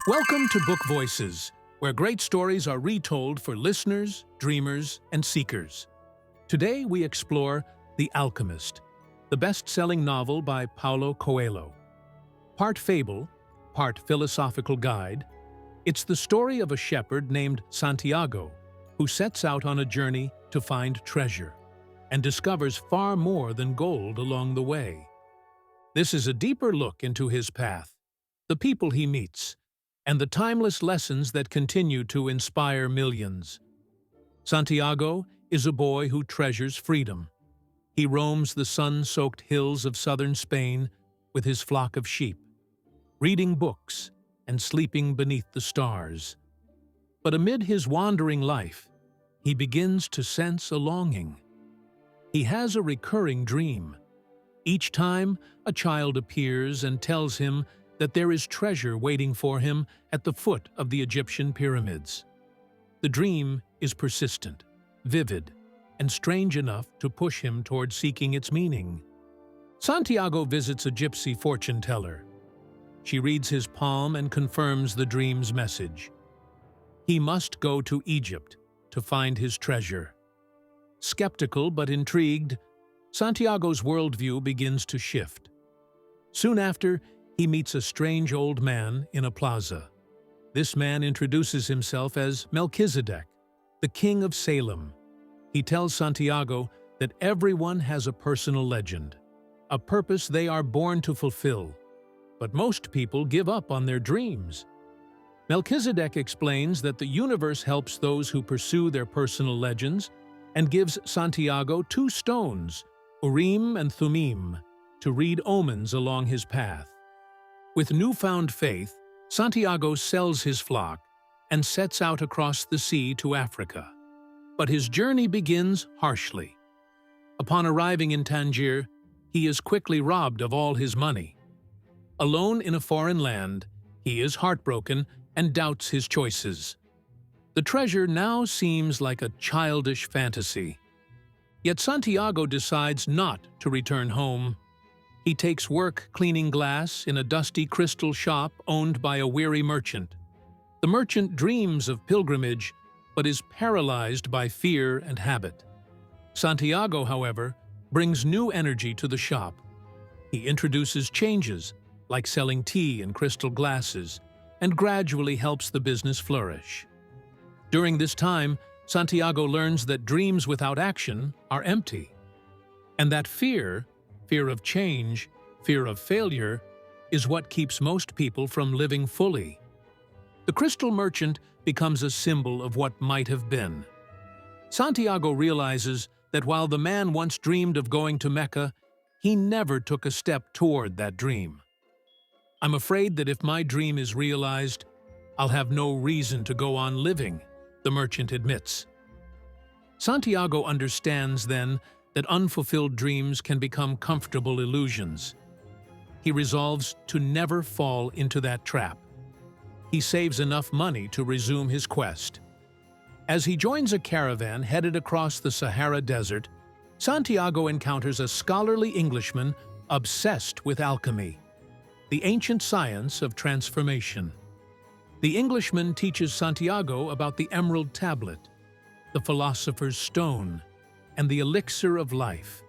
Welcome to Book Voices, where great stories are retold for listeners, dreamers, and seekers. Today we explore The Alchemist, the best-selling novel by Paulo Coelho. Part fable, part philosophical guide, it's the story of a shepherd named Santiago who sets out on a journey to find treasure and discovers far more than gold along the way. This is a deeper look into his path, the people he meets, and the timeless lessons that continue to inspire millions. Santiago is a boy who treasures freedom. He roams the sun-soaked hills of southern Spain with his flock of sheep, reading books and sleeping beneath the stars. But amid his wandering life, he begins to sense a longing. He has a recurring dream. Each time, a child appears and tells him that there is treasure waiting for him at the foot of the Egyptian pyramids. The dream is persistent, vivid, and strange enough to push him toward seeking its meaning. Santiago visits a gypsy fortune teller. She reads his palm and confirms the dream's message. He must go to Egypt to find his treasure. Skeptical but intrigued, Santiago's worldview begins to shift. Soon after, he meets a strange old man in a plaza. This man introduces himself as Melchizedek, the king of Salem. He tells Santiago that everyone has a personal legend, a purpose they are born to fulfill. But most people give up on their dreams. Melchizedek explains that the universe helps those who pursue their personal legends and gives Santiago 2 stones, Urim and Thummim, to read omens along his path. With newfound faith, Santiago sells his flock and sets out across the sea to Africa. But his journey begins harshly. Upon arriving in Tangier, he is quickly robbed of all his money. Alone in a foreign land, he is heartbroken and doubts his choices. The treasure now seems like a childish fantasy. Yet Santiago decides not to return home. He takes work cleaning glass in a dusty crystal shop owned by a weary merchant. The merchant dreams of pilgrimage, but is paralyzed by fear and habit. Santiago, however, brings new energy to the shop. He introduces changes, like selling tea in crystal glasses, and gradually helps the business flourish. During this time, Santiago learns that dreams without action are empty, and that fear of change, fear of failure, is what keeps most people from living fully. The crystal merchant becomes a symbol of what might have been. Santiago realizes that while the man once dreamed of going to Mecca, he never took a step toward that dream. "I'm afraid that if my dream is realized, I'll have no reason to go on living," the merchant admits. Santiago understands then that unfulfilled dreams can become comfortable illusions. He resolves to never fall into that trap. He saves enough money to resume his quest. As he joins a caravan headed across the Sahara Desert, Santiago encounters a scholarly Englishman obsessed with alchemy, the ancient science of transformation. The Englishman teaches Santiago about the Emerald Tablet, the Philosopher's Stone, and the elixir of life.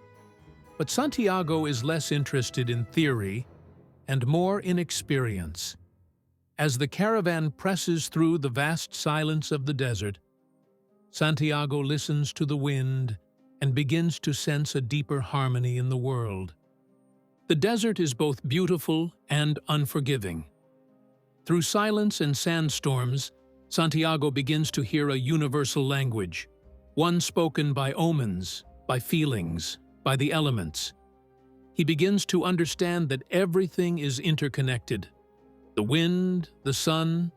But Santiago is less interested in theory and more in experience. As the caravan presses through the vast silence of the desert, Santiago listens to the wind and begins to sense a deeper harmony in the world. The desert is both beautiful and unforgiving. Through silence and sandstorms, Santiago begins to hear a universal language, one spoken by omens, by feelings, by the elements. He begins to understand that everything is interconnected. The wind, the sun,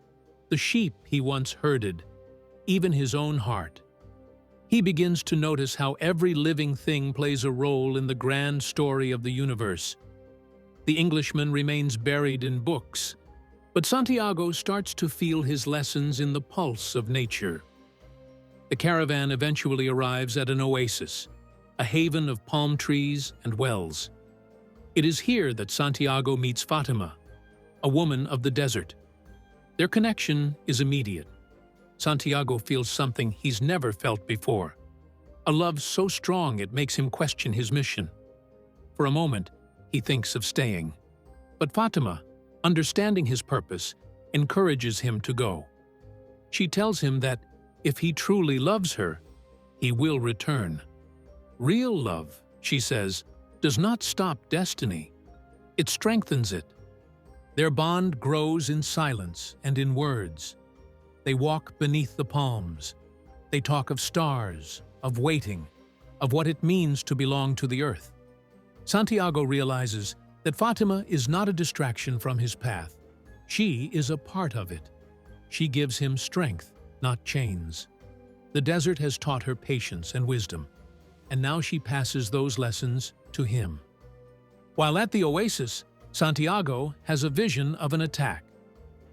the sheep he once herded, even his own heart. He begins to notice how every living thing plays a role in the grand story of the universe. The Englishman remains buried in books, but Santiago starts to feel his lessons in the pulse of nature. The caravan eventually arrives at an oasis, a haven of palm trees and wells. It is here that Santiago meets Fatima, a woman of the desert. Their connection is immediate. Santiago feels something he's never felt before, a love so strong it makes him question his mission. For a moment, he thinks of staying. But Fatima, understanding his purpose, encourages him to go. She tells him that if he truly loves her, he will return. Real love, she says, does not stop destiny. It strengthens it. Their bond grows in silence and in words. They walk beneath the palms. They talk of stars, of waiting, of what it means to belong to the earth. Santiago realizes that Fatima is not a distraction from his path. She is a part of it. She gives him strength, not chains. The desert has taught her patience and wisdom, and now she passes those lessons to him. While at the oasis, Santiago has a vision of an attack.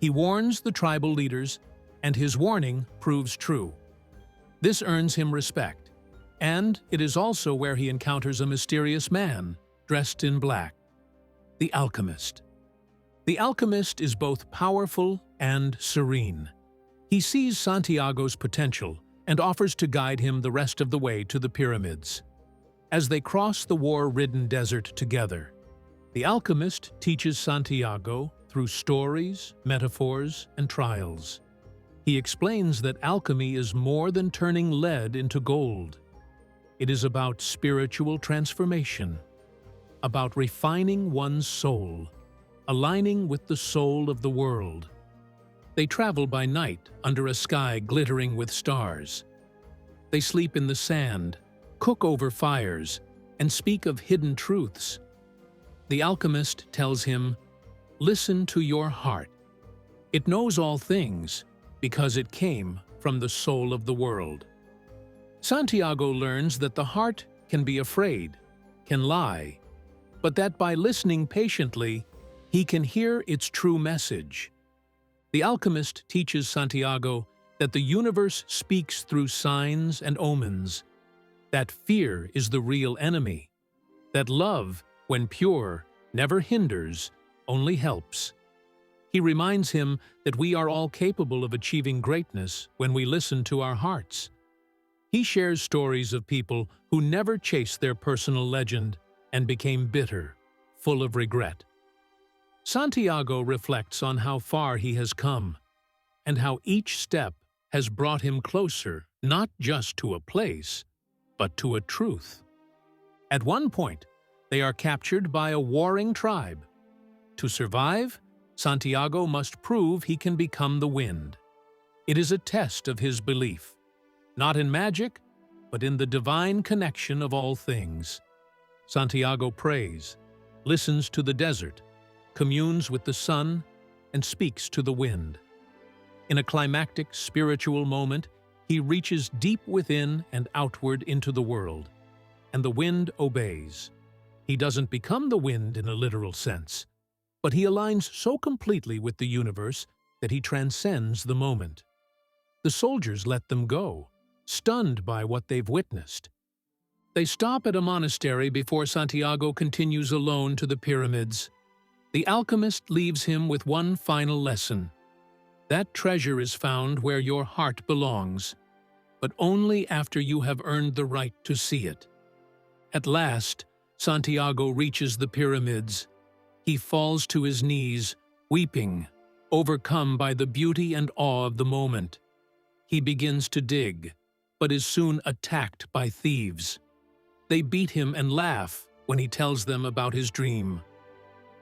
He warns the tribal leaders, and his warning proves true. This earns him respect, and it is also where he encounters a mysterious man dressed in black, the Alchemist. The Alchemist is both powerful and serene. He sees Santiago's potential and offers to guide him the rest of the way to the pyramids. As they cross the war-ridden desert together, the Alchemist teaches Santiago through stories, metaphors, and trials. He explains that alchemy is more than turning lead into gold. It is about spiritual transformation, about refining one's soul, aligning with the soul of the world. They travel by night under a sky glittering with stars. They sleep in the sand, cook over fires, and speak of hidden truths. The Alchemist tells him, "Listen to your heart. It knows all things because it came from the soul of the world." Santiago learns that the heart can be afraid, can lie, but that by listening patiently, he can hear its true message. The Alchemist teaches Santiago that the universe speaks through signs and omens, that fear is the real enemy, that love, when pure, never hinders, only helps. He reminds him that we are all capable of achieving greatness when we listen to our hearts. He shares stories of people who never chased their personal legend and became bitter, full of regret. Santiago reflects on how far he has come, and how each step has brought him closer not just to a place, but to a truth. At one point, they are captured by a warring tribe. To survive, Santiago must prove he can become the wind. It is a test of his belief, not in magic, but in the divine connection of all things. Santiago prays, listens to the desert, communes with the sun, and speaks to the wind. In a climactic spiritual moment, he reaches deep within and outward into the world, and the wind obeys. He doesn't become the wind in a literal sense, but he aligns so completely with the universe that he transcends the moment. The soldiers let them go, stunned by what they've witnessed. They stop at a monastery before Santiago continues alone to the pyramids. The Alchemist leaves him with one final lesson. That treasure is found where your heart belongs, but only after you have earned the right to see it. At last, Santiago reaches the pyramids. He falls to his knees, weeping, overcome by the beauty and awe of the moment. He begins to dig, but is soon attacked by thieves. They beat him and laugh when he tells them about his dream.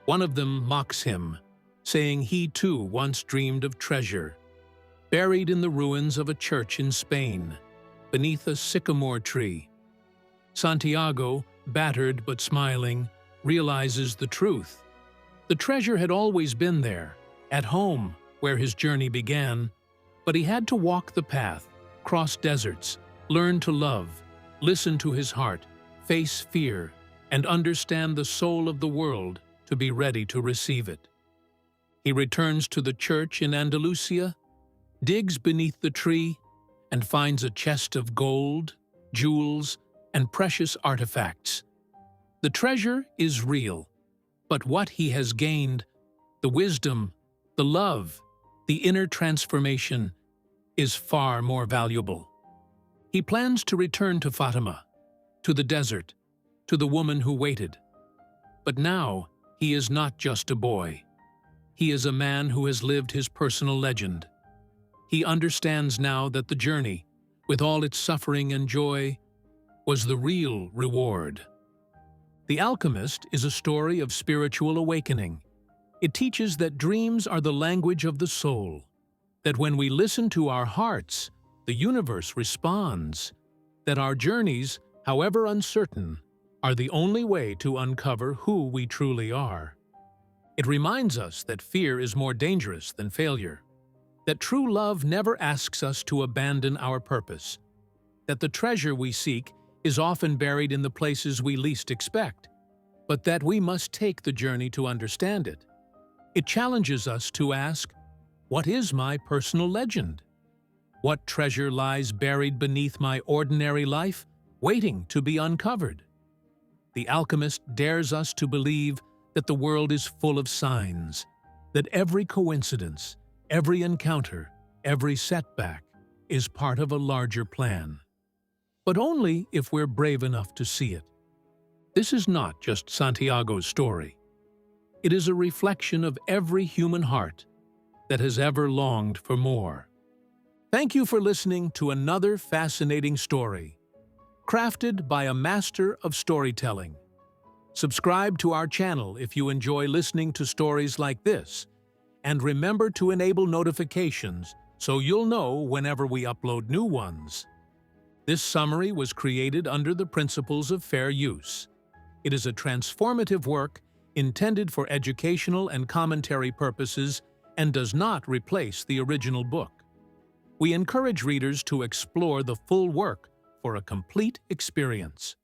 One of them mocks him, saying he too once dreamed of treasure, buried in the ruins of a church in Spain, beneath a sycamore tree. Santiago, battered but smiling, realizes the truth. The treasure had always been there, at home, where his journey began, but he had to walk the path, cross deserts, learn to love, listen to his heart, face fear, and understand the soul of the world to be ready to receive it. He returns to the church in Andalusia, digs beneath the tree, and finds a chest of gold, jewels, and precious artifacts. The treasure is real, but what he has gained, the wisdom, the love, the inner transformation is far more valuable. He plans to return to Fatima, to the desert, to the woman who waited. But now, he is not just a boy. He is a man who has lived his personal legend. He understands now that the journey, with all its suffering and joy, was the real reward. The Alchemist is a story of spiritual awakening. It teaches that dreams are the language of the soul, that when we listen to our hearts, the universe responds, that our journeys, however uncertain, are the only way to uncover who we truly are. It reminds us that fear is more dangerous than failure, that true love never asks us to abandon our purpose, that the treasure we seek is often buried in the places we least expect, but that we must take the journey to understand it. It challenges us to ask, what is my personal legend? What treasure lies buried beneath my ordinary life, waiting to be uncovered? The Alchemist dares us to believe that the world is full of signs, that every coincidence, every encounter, every setback is part of a larger plan. But only if we're brave enough to see it. This is not just Santiago's story. It is a reflection of every human heart that has ever longed for more. Thank you for listening to another fascinating story, crafted by a master of storytelling. Subscribe to our channel if you enjoy listening to stories like this, and remember to enable notifications so you'll know whenever we upload new ones. This summary was created under the principles of fair use. It is a transformative work intended for educational and commentary purposes and does not replace the original book. We encourage readers to explore the full work for a complete experience.